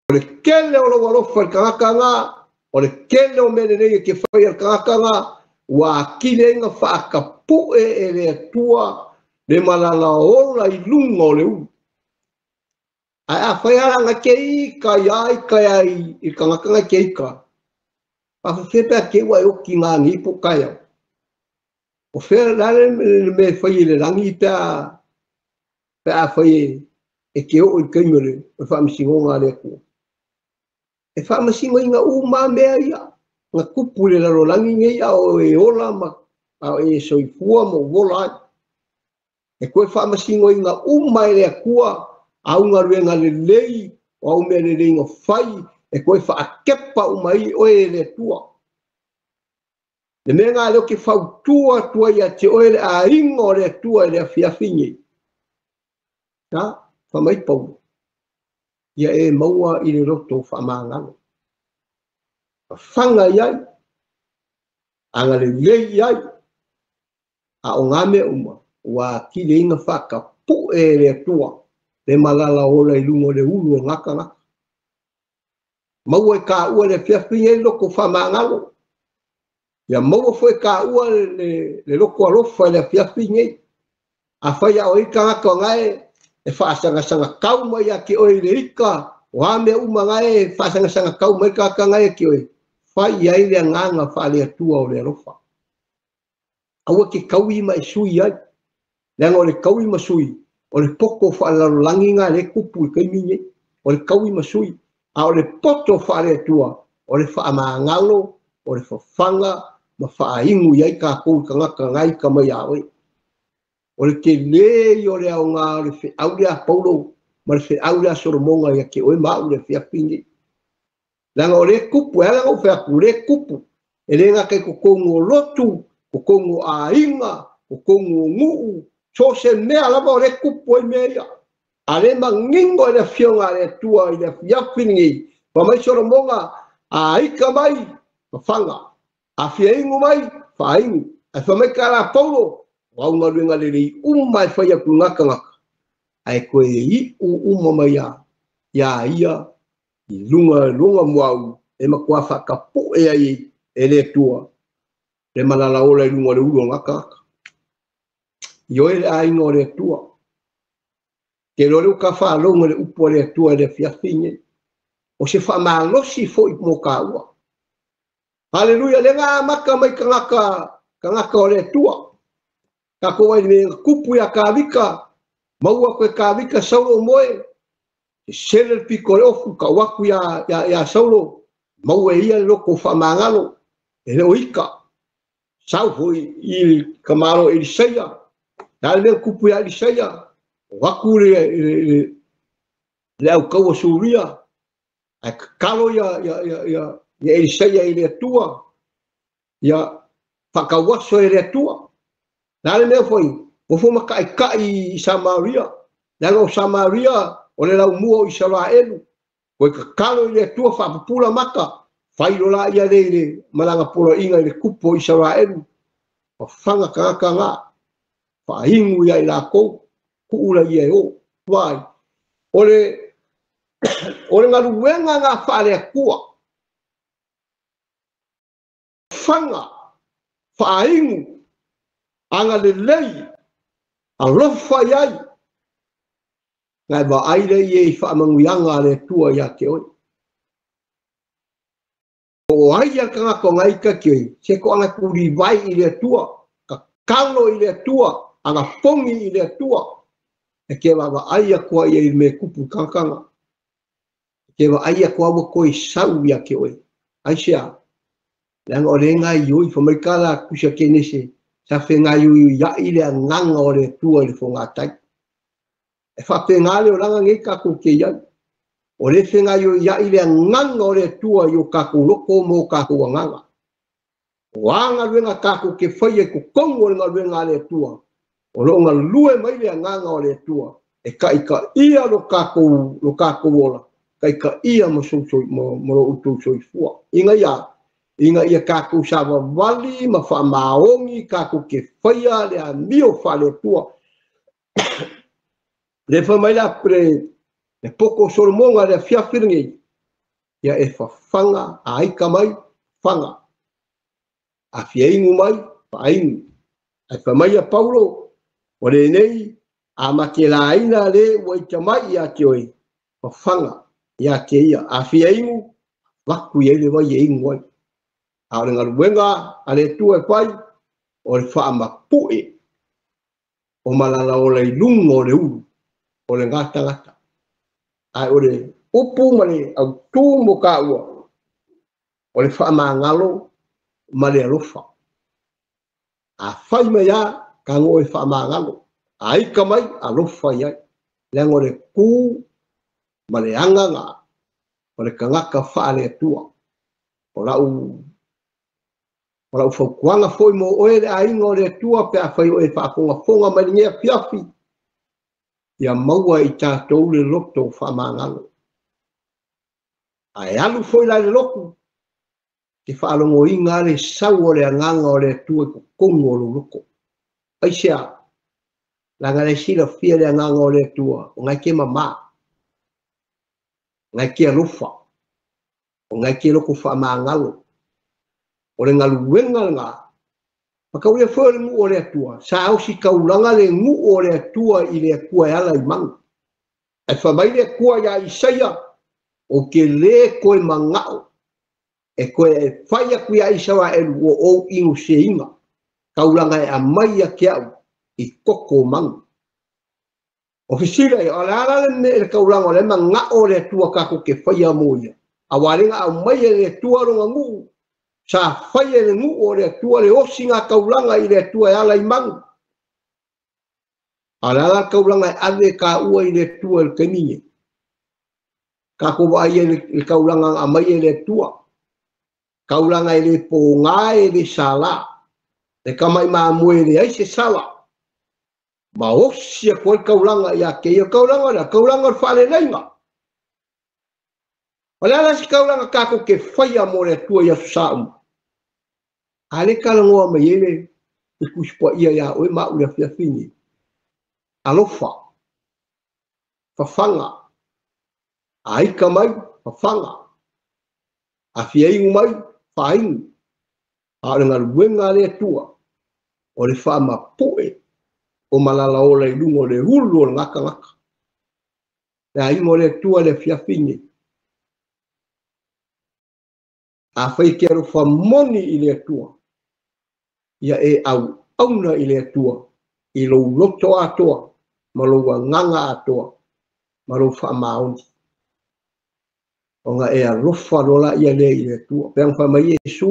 S1: o le kele o lo walofa kanga o le kele o mene nei ke fai kanga wa kile nga fa ka pu e le tua le malala ola I lunga o le u a fai nga ke I ka ai I kanga ke I ka pa fe pe ke wa o ki nga ni pu ka ya o fe la me fai le langi pe a fai e ke o ke ngole o fa mi singo nga le ku e fa mi singo nga u ma me ia nga kupu le lo langi nge ia o e ola ma a e so I fua mo vola e ko fa mi singo nga u mai le kua a unga renga le lei o au me le ringa fai e ko fa a kepa u mai o e le tua le me nga lo ke fa tua ia te o le a ingo le tua le fia fingi ta fa mai pau ia e maua I le roto fa mangalo fanga iai anga le lei iai a o ngame uma wa ki le inga whaka pu e le tua le malala ola I lungo le ulu o ngaka ngaka maua e ka ua le whiawhinga I loko wha mangalo ia maua fwe ka ua le loko alofa le whiawhinga a whaia o ika ngaka ngai e whaasanga kau mai a ki oi le ika o ame uma ngai e whaasanga kau mai ka ngai ki oi whai ai le nganga wha le atua o le alofa aua ke kaui mai sui ai lenga o le kaui ma sui o le poko whaalaro langi ngā le kupu I kaimine o le kaui ma sui a o le poto wha le atua o le wha maangalo o le whawhanga ma wha ingu iai ka kou ka ngaka ngai ka mai awe o le ke lei o le au ngā o le whi au le a paulo ma le whi au le a soromonga ia ke oe mau le whi a pingi lenga o le kupu e lenga o whi aku le kupu e lenga kai kukongo lotu kukongo a inga kukongo nguu so se mea lava o le kupu I mea a le mangingo I le whionga le tua I le whiawhingi pa mai soromonga a ika mai ma whanga a whia ingu mai wha ingu a wha mai ka la paulo wau ngā ruenga le rei umai whai aku ngaka ngaka ai koe I uma mai ia ia I lunga muau e makua whakapu e ai e le tua le malala ola I lunga le ulu ngaka ngaka Ioe le a ingo le tua. Ke lore u ka whaalonga le upo le tua le whiawhinge. O se whamalosi fo I mo ka ua. Haleluia, le ngā maka mai ka ngaka o le tua. Ka koa me kupu ia ka wika. Maua koe ka wika saulo moe. Se sele piko le ofu ka waku ia saulo. Maua ia le loko whamangalo. E leo ika. Sau hoi I kamaro I seia. Nāle mea kupu ia I seia. Waku le au kaua suria. Ai kalo ia seia I le tua. Ia whakawaso I le tua. Nāle mea foi. Mofo maka I Samaria. Nanga o Samaria o le lau mua o Israelu. Koe ka kalo I le tua whapupula maka. Whairo la ia le malanga pula inga I le kupu o Israelu. Whanga ka ngā. Whaingu ia I la kou. Kuula ia o. Wai. Ole ngā ruenga ngā whare kua. Whanga. Whaingu. Anga le lei. A lofa iai. Ngai ba aile I whamanguianga le tua ia ke oi. O aia ka ngako ngai ka kioi. Se ko anga kuri vai I le tua. Ka kalo I le tua. Anga pongi I le tua. E ke wa aia kua ia I me kupu kankanga. Ke wa aia kua wa koe sau ia ke oi. Aisea. Langa o le ngai ioi. Whamaikala kusia ke nese. Sa whenga ioi ia I le nganga o le tua I le whangatai. E whapengale o langa ngai kako ke iai. O le whenga ioi ia I le nganga o le tua I o kako loko mo kako nganga. O anga luenga kako ke whaia ko kongo le luenga le tua. O lo ngā lue mai le nganga o le tua. E ka ia lo kako wola. Ka ia mo lo utu soi fua. Inga ia kako sawa wali ma wha maongi kako ke whaia le a mio wha le tua. Le famai la pre le poko solmonga le fiafiringi ia e fafanga a aika mai fanga a fiaingu mai faingu ai famai a Paulo o le nei a makelaina le waitamai ia te oi fafanga ia te ia a fiaingu waku ia le vai e ingu ai a le ngaruenga a le tua pai o le whaamapue o malala o le ilunga o le ulu o le ngata ai o le upu male au tu mo ka ua o le whaamangalo ma le alofa a whai mai a ka ngoi whaamangalo a ika mai alofa iai le ngore ku ma le anganga o le kangaka wha le atua o lau whaukuanga foi mo oe le a inga o le atua pe a whai o e whaafonga fonga ma le ngea piafi ia maua i tātou le loto whaamangalo ai alu foi la le loku te whaalongo i ngā le sau o le anganga o le atua ko kongo o loko ai sea la ngā le sila fia le anganga o le atua o ngai ke mama ngai ke alofa o ngai ke loko whaamangalo o le ngaluenga ngā pakauria whare ngu o le atua sa au si kaulanga le ngu o le atua i le akua e ala i mangu ai whamai le akua ia Isaia o ke le koe mangao e koe e whai aku ia Isawa e luo o ingu se inga kaulanga e amai a ke au i koko mangu o fisira e ala le kaulanga o le mangao le atua kako ke whai a moia a waringa au mai e le atua ronga ngu sa whai e le ngu o le atua le osinga kaulanga i le atua e ala i mangu ala kaulanga e ave ka ua i le atua le keninge kako wa ai le kaulanga a mai e le atua kaulanga i le po ngā e le sala le kamai maa mue le ai se sala ma osia koe kaulanga i a keia kaulanga na kaulanga whale leinga wale ala si kaulanga kako ke whaia mo le atua i a susau ale kalangoa mai ele e kuspa ia ia oe ma ula fia fini alofa fafanga aika mai fafanga a fiaingu mai faingu a le ngaruenga le atua o le whaama poe o malala o le lungo le hulu o le ngaka le aingo le atua le fia fini a whai kero whamoni i le atua ia e au auna i le atua i lo loto atoa ma lo nganga atoa ma lo whaamaoni o nga e alofa lola ia le i le atua pe ang whamai Yesu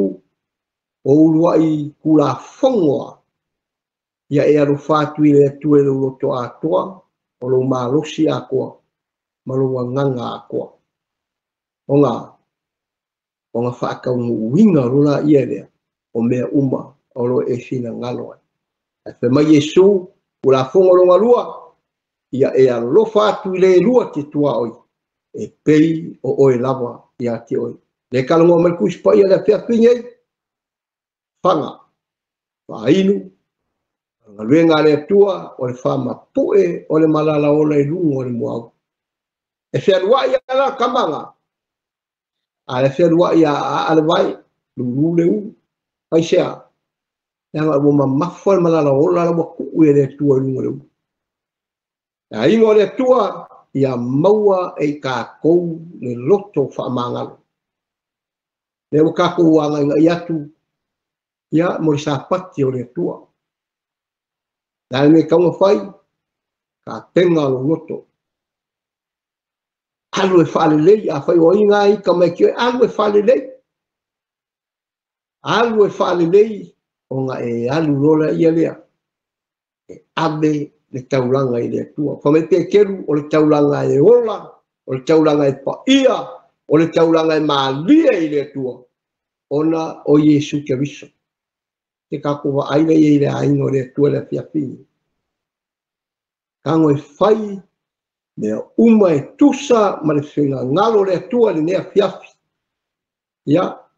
S1: o urua i kula whangoa ia e alofa atu i le atua i lo loto atoa o lo malosi akoa ma lo nganga akoa o nga whaakaungu winga lola ia lea o mea uma o lo e fina ngalo ai pe mai Yesu kula fongo longa lua ia e alofa atu le lua te tua oi e pei o oe lava ia te oi le kalongo mai kuspa ia le fia pingai fanga fainu ngaluenga le tua o le fama pue o le malala o le lungo o le moau e fia lua ia la kamanga a le fia lua ia a le vai lulu le u ai sea yang abo mamafal malala ola la ku e le tua lungo le u a ingo le tua ia maua e ka kou le loto whaamangalo le o ka kou anga inga iatu ia mo sa pati o le tua na me kaunga whai ka tenga lo loto alu e whale lei a whai o inga i ka mai kio alu e whale lei o nga e alu lola ia lea e abe le taulanga i le tua whamete keru o le taulanga e ola o le taulanga e paia o le taulanga e maalia i le tua ona o Yesu ke viso te kako wa aile i le ainga o le tua le fiafini kango e whai mea uma e tusa ma le whenga ngalo le tua le nea fiafi ia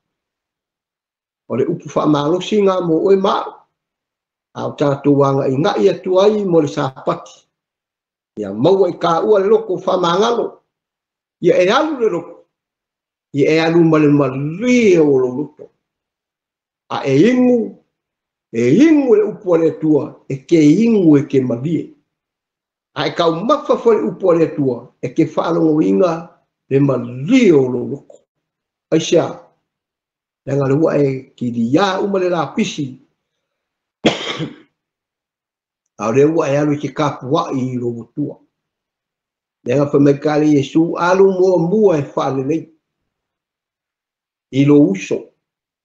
S1: o le upu whaamalosi ngā mo oe mao au tātou wanga i ngai atu ai mo le sāpati Ia mau e ka ua le loko whamangalo. Ia e alu le loko. Ia e alu male malie o lo luto. A e ingu le upo le tua e ke ingu e ke malie. A e kau mawhawha le upo le tua e ke whaalongo inga le malie o lo loko. Aisha, nga le ua e ki di ia umale la pisi. A le ua e alu ke kapua i lo mutua. Nga whamekari Yesu alu mua e whaale nei. I lo uso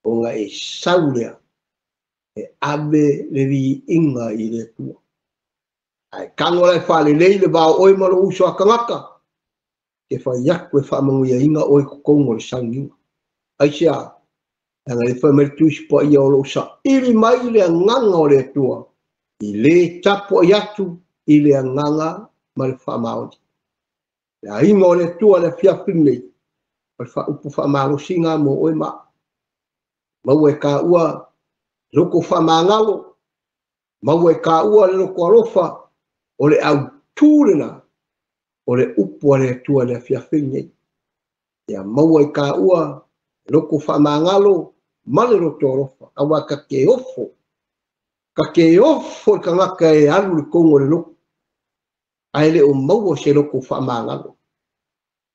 S1: o nga e saulea e ave le vi inga i le tua. Ai kangola e whaale nei le vau oi maro uso a kangaka. Ke whaiaku e whaamangu ia inga oi kukongo le sanginga. Aisia, nga le whameritusi po ia o lo usa iri mai le nganga o le tua. I le tapo i atu i le nganga ma le whaamaoni. Le inga o le tua le fiafin nei. Al fa upu whaamalo singa mo oi ma. Mau e ka ua loko whamangalo. Mau e ka ua le loko alofa. O le au tūrena. O le upu a le tua le fiafin nei. Ia mau e ka ua loko whamangalo. Male roto alofa. Awa ka ke ofo. Ka ke ofo ka ngaka e alu le kongo le loko. Aile o mau se loko whamangalo.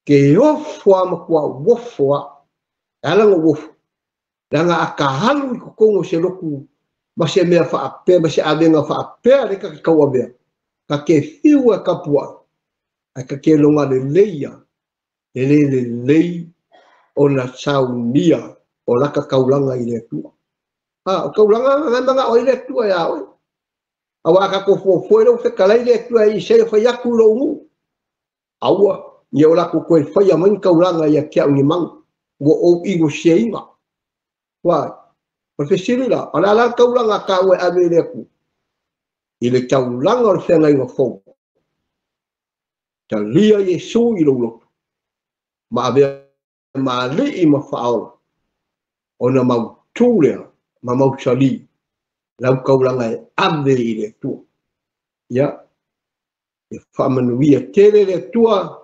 S1: Ke ofo ama kua wofo a. Alanga wofo. Langa a ka halu i kukongo se loku. Ma se mea whaapea, ma se avenga whaapea reka ki kaua mea. Ka ke whiu e kapua. A ka ke longa le leia. Le lei o na saunia. O laka kaulanga i le tua. O kaulanga nganga o i le tua ya oi. Awa ka ko fo lo whekalai le tua i se whaiaku lo ngu. Aua. Ia o lako koe whaia main kaulanga ia kia ungi mang. Wo o ingo se inga. Wai. O te sirila. Ala la kaulanga ka ue ave leku. I le kaulanga o whenga inga fau. Ta lia Yesu i lo loto. Ma ave ma li i ma whaola. O na mau tūlea. Ma mau sali. Lau kaulanga e ave i le tua. Ia. E whamanuia tere le tua.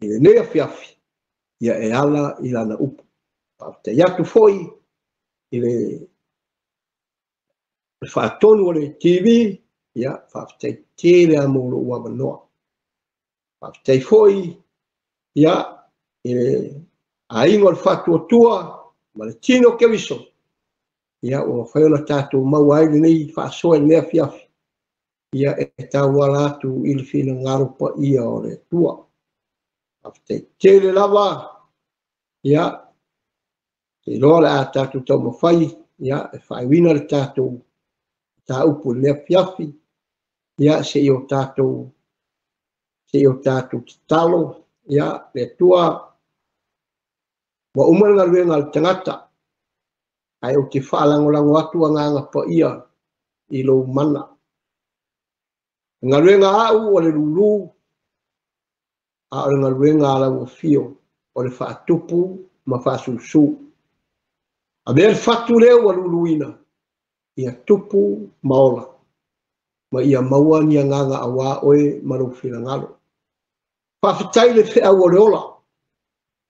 S1: I le nea fiafi. Ia e ala i lana upu. Te iatu foi. I le whaatonu o le TV. Ia. Whaaftai tere a mōlo ua manoa. Whaaftai foi. Ia. I le aingo le whaatua tua. Ma le tino ke wiso. Ia. O whaiona tātou mau aile nei. Whaasoa i nea fiafi. Ia e tau ala atu i le whina ngarupa ia o le tua. Whaaftai tere lava. Ia. Te loa le a tātou tau mawhai. Ia. E whaiwina le tātou. Ta upu le fiafi. Ia se i o tātou. Se i o tātou talo. Ia. Le tua. Wa umanga luenga le tangata. Ai o te whaalangolango atu nganga pa ia. I lo mana. Ngā luenga au o le lulu. A o ngā luenga ala o fio. O le whaatupu ma whaasusu. A mea le whatu leo a luluina. Ia tupu maola. Ma ia maua ni a nganga a wā oe maru whina ngalo. Whawhitai le whea o le ola.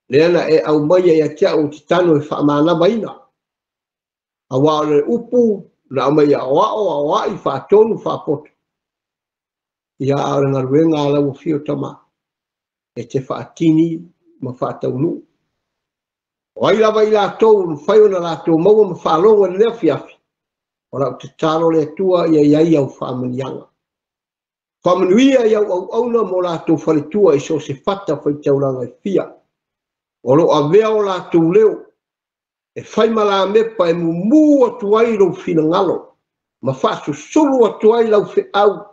S1: Le ana e au maia ia kia o titano e whaamana maina. A wā le upu na a maia a wā i whaatonu whaapoto. Ia a ngā ruenga ala o fio tama. E te whaatini ma whaataunu. O ai lava i lātou, whaiona lātou maua ma whaalonga le lea fiafi. O rau te taro le tua ia iai au whaamanianga. Whaamanuia iau au auna mo lātou whaletua i so se whata whaitauranga i fia. O lo a vea o lātou leo. E whaima la mepa e mumu atu ai lau whina ngalo. Ma whaasu suru atu ai lau whi au.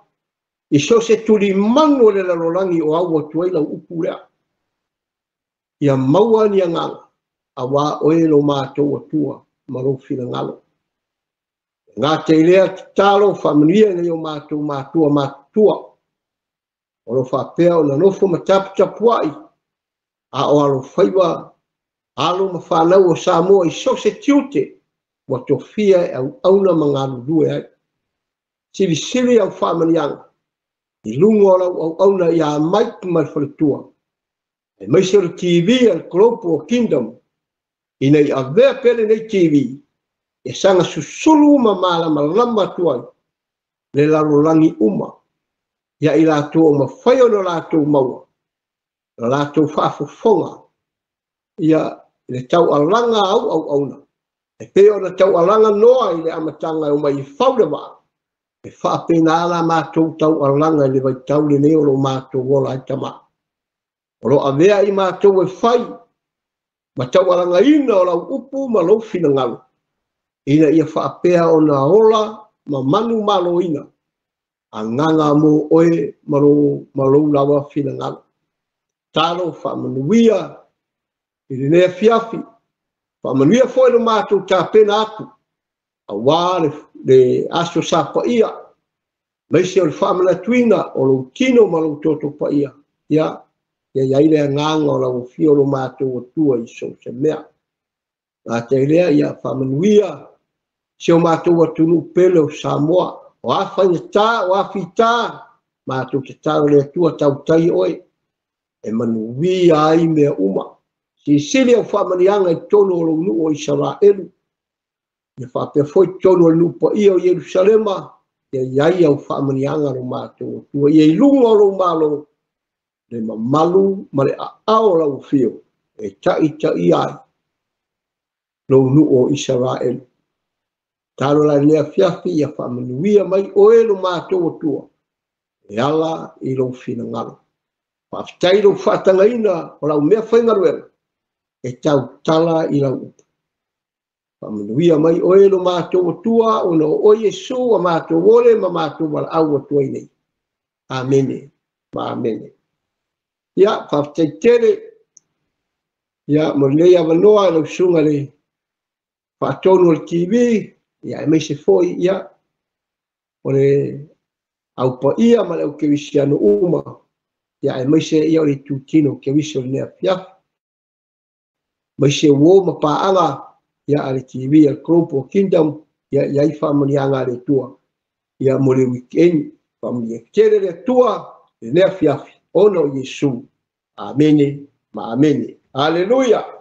S1: I so se turi manu le lalolangi o au atu ai lau upu lea. Ia maua ni a nganga. A wā oe lo mātou atua ma lau whina ngalo. Ngā te lea te talo whamanuia nei o mātou mātua. O lo whapea o na nofo ma tapu ai. A o alo whaiwa. Alo ma whanau o Samoa i so se tiute. Wa to fia e au auna ma ngā lulue ai. Siri au whamanianga. I lungo au na ia Mike Malfaltua. E mai se TV al Klopo Kingdom. Ina i avea pele nei TV. E sanga susulu mamala malama tuai. Le lalulangi uma. Ia i lato ma whaio no lato maua. Lato whaafofonga. Ia le tau alanga au na. E peo na tau alanga noa i le amatanga o mai whaurewa. E whaapena ala mātou tau alanga le vai tau le neo lo mātou wola i tama. O lo avea i mātou e whai. Ma tau alanga ina o lau upu ma lo fina ngalu. Ina ia whaapea o na ola ma manu malo ina. A nganga mo oe ma lo lawa fina ngalu. Talo whaamanuia i le nea fiafi. Whaamanuia foi lo mātou tā pena aku. A wā le aso sa pa ia. Mai se o le whaamana tuina o lo tino ma lo toto pa ia. Ia ile nganga o lo fio lo mātou o tua i so se mea. A te ilea ia whaamanuia se o mātou o tunu pele o Samoa. O a whainata, o a whita, mātou te tau le tua tau tai oe. E manuia ai mea uma. Si sili au whaamanianga i tono o lo nu o Israelu. Ia whapea foi tono o nu pa ia o Yerusalema. Ia iai au whaamanianga lo mātou o tua. Ia ilunga o lo malo. Le mamalu ma le ao lau fio. E tai ai. Lo nu o Israelu. Talo la lea fiafi ia whaamanuia mai oe lo mātou o tua. E ala i lo fina ngalo. Whaftai lo whatangaina o lau mea whaingaruela. E tau tala i lau upa. Whaamanuia mai oe lo mātou o tua o no o Yesu a mātou ole ma mātou wala au o tua i nei. Amene. Ma amene. Ia, whaftai tere. Ia, mo lea wanoa lau sunga le. Whaatonu al TV. Ia, e mai se foi, ia. O le au pa ia ma leu ke visiano uma. Ia, e mai se ia o le tutino ke visio le nea fiafi. Mai se uo ma paanga. Ia, ale TV, al Klopo Kingdom. Ia, i whaamanianga le tua. Ia, mo le weekend. Whaamanianga tere le tua. Le nea fiafi. Ono Yesu. Amene. Ma amene. Hallelujah.